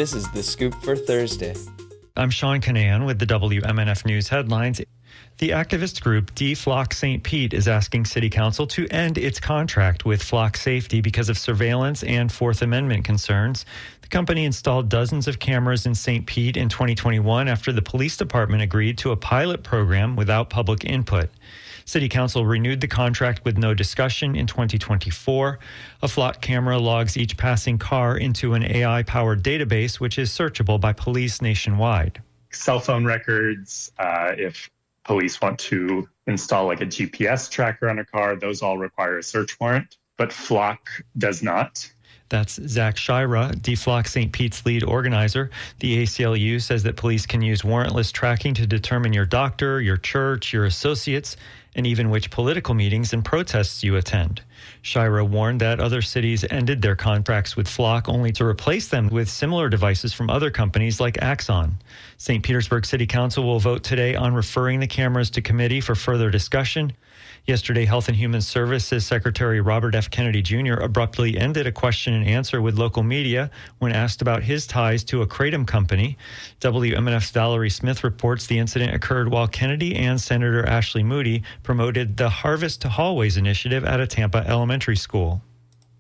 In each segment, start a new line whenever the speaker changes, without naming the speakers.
This is The Scoop for Thursday.
I'm Sean Canahan with the WMNF News headlines. The activist group DFlock St. Pete is asking City Council to end its contract with Flock Safety because of surveillance and Fourth Amendment concerns. The company installed dozens of cameras in St. Pete in 2021 after the police department agreed to a pilot program without public input. City Council renewed the contract with no discussion in 2024. A Flock camera logs each passing car into an AI-powered database, which is searchable by police nationwide.
Cell phone records, if police want to install like a GPS tracker on a car, those all require a search warrant, but Flock does not.
That's Zach Shira, DFlock St. Pete's lead organizer. The ACLU says that police can use warrantless tracking to determine your doctor, your church, your associates, and even which political meetings and protests you attend. Shira warned that other cities ended their contracts with Flock only to replace them with similar devices from other companies like Axon. St. Petersburg City Council will vote today on referring the cameras to committee for further discussion. Yesterday, Health and Human Services Secretary Robert F. Kennedy Jr. abruptly ended a question and answer with local media when asked about his ties to a kratom company. WMNF's Valerie Smith reports the incident occurred while Kennedy and Senator Ashley Moody promoted the Harvest to Hallways initiative at a Tampa elementary school.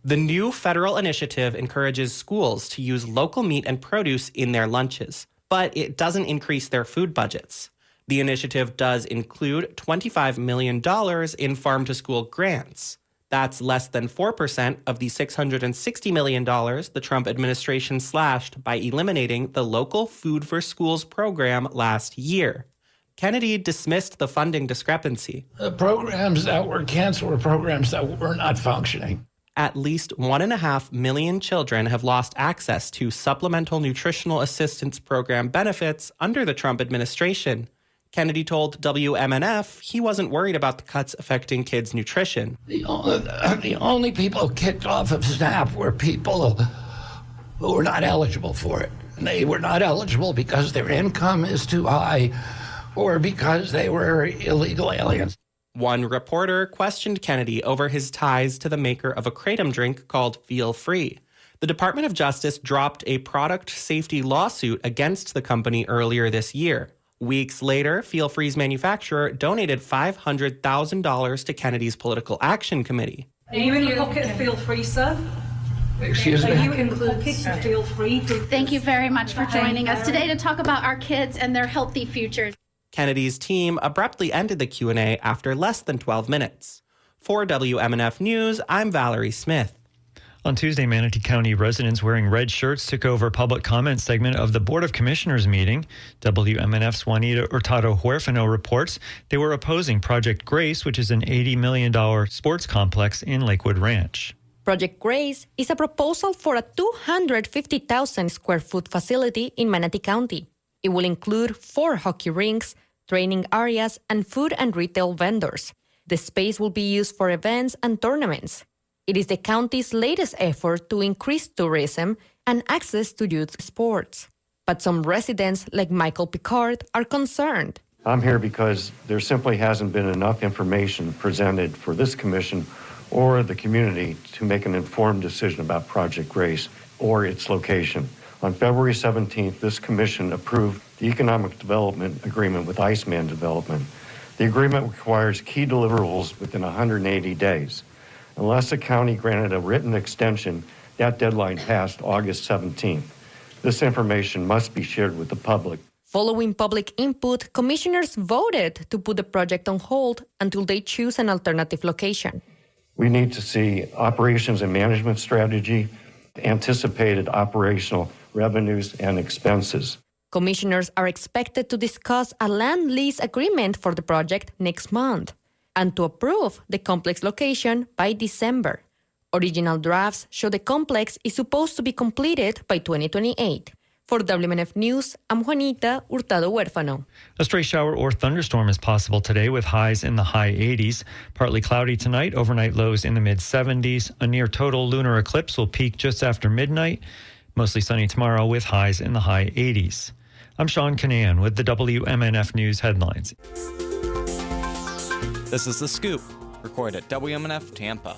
The new federal initiative encourages schools to use local meat and produce in their lunches, but it doesn't increase their food budgets. The initiative does include $25 million in farm-to-school grants. That's less than 4% of the $660 million the Trump administration slashed by eliminating the local Food for Schools program last year. Kennedy dismissed the funding discrepancy.
The programs that were canceled were programs that were not functioning.
At least 1.5 million children have lost access to Supplemental Nutritional Assistance Program benefits under the Trump administration. Kennedy told WMNF he wasn't worried about the cuts affecting kids' nutrition.
The only people kicked off of SNAP were people who were not eligible for it. And they were not eligible because their income is too high or because they were illegal aliens.
One reporter questioned Kennedy over his ties to the maker of a kratom drink called Feel Free. The Department of Justice dropped a product safety lawsuit against the company earlier this year. Weeks later, Feel Free's manufacturer donated $500,000 to Kennedy's Political Action Committee.
Are you in the pocket of Feel Free, sir?
Excuse me?
Are you in the pocket of Feel Free?
Thank you very much for joining us today to talk about our kids and their healthy futures.
Kennedy's team abruptly ended the Q&A after less than 12 minutes. For WMNF News, I'm Valerie Smith.
On Tuesday, Manatee County residents wearing red shirts took over public comment segment of the Board of Commissioners meeting. WMNF's Juanita Hurtado Huerfano reports they were opposing Project Grace, which is an $80 million sports complex in Lakewood Ranch.
Project Grace is a proposal for a 250,000 square foot facility in Manatee County. It will include 4 hockey rinks, training areas, and food and retail vendors. The space will be used for events and tournaments. It is the county's latest effort to increase tourism and access to youth sports. But some residents, like Michael Picard, are concerned.
I'm here because there simply hasn't been enough information presented for this commission or the community to make an informed decision about Project Grace or its location. On February 17th, this commission approved the Economic Development Agreement with Iceman Development. The agreement requires key deliverables within 180 days. Unless the county granted a written extension, that deadline passed August 17th. This information must be shared with the public.
Following public input, commissioners voted to put the project on hold until they choose an alternative location.
We need to see operations and management strategy, anticipated operational revenues and expenses.
Commissioners are expected to discuss a land lease agreement for the project next month and to approve the complex location by December. Original drafts show the complex is supposed to be completed by 2028. For WMNF News, I'm Juanita Hurtado Huerfano.
A stray shower or thunderstorm is possible today with highs in the high 80s. Partly cloudy tonight, overnight lows in the mid-70s. A near total lunar eclipse will peak just after midnight. Mostly sunny tomorrow with highs in the high 80s. I'm Sean Canahan with the WMNF News headlines.
This is The Scoop, recorded at WMNF Tampa.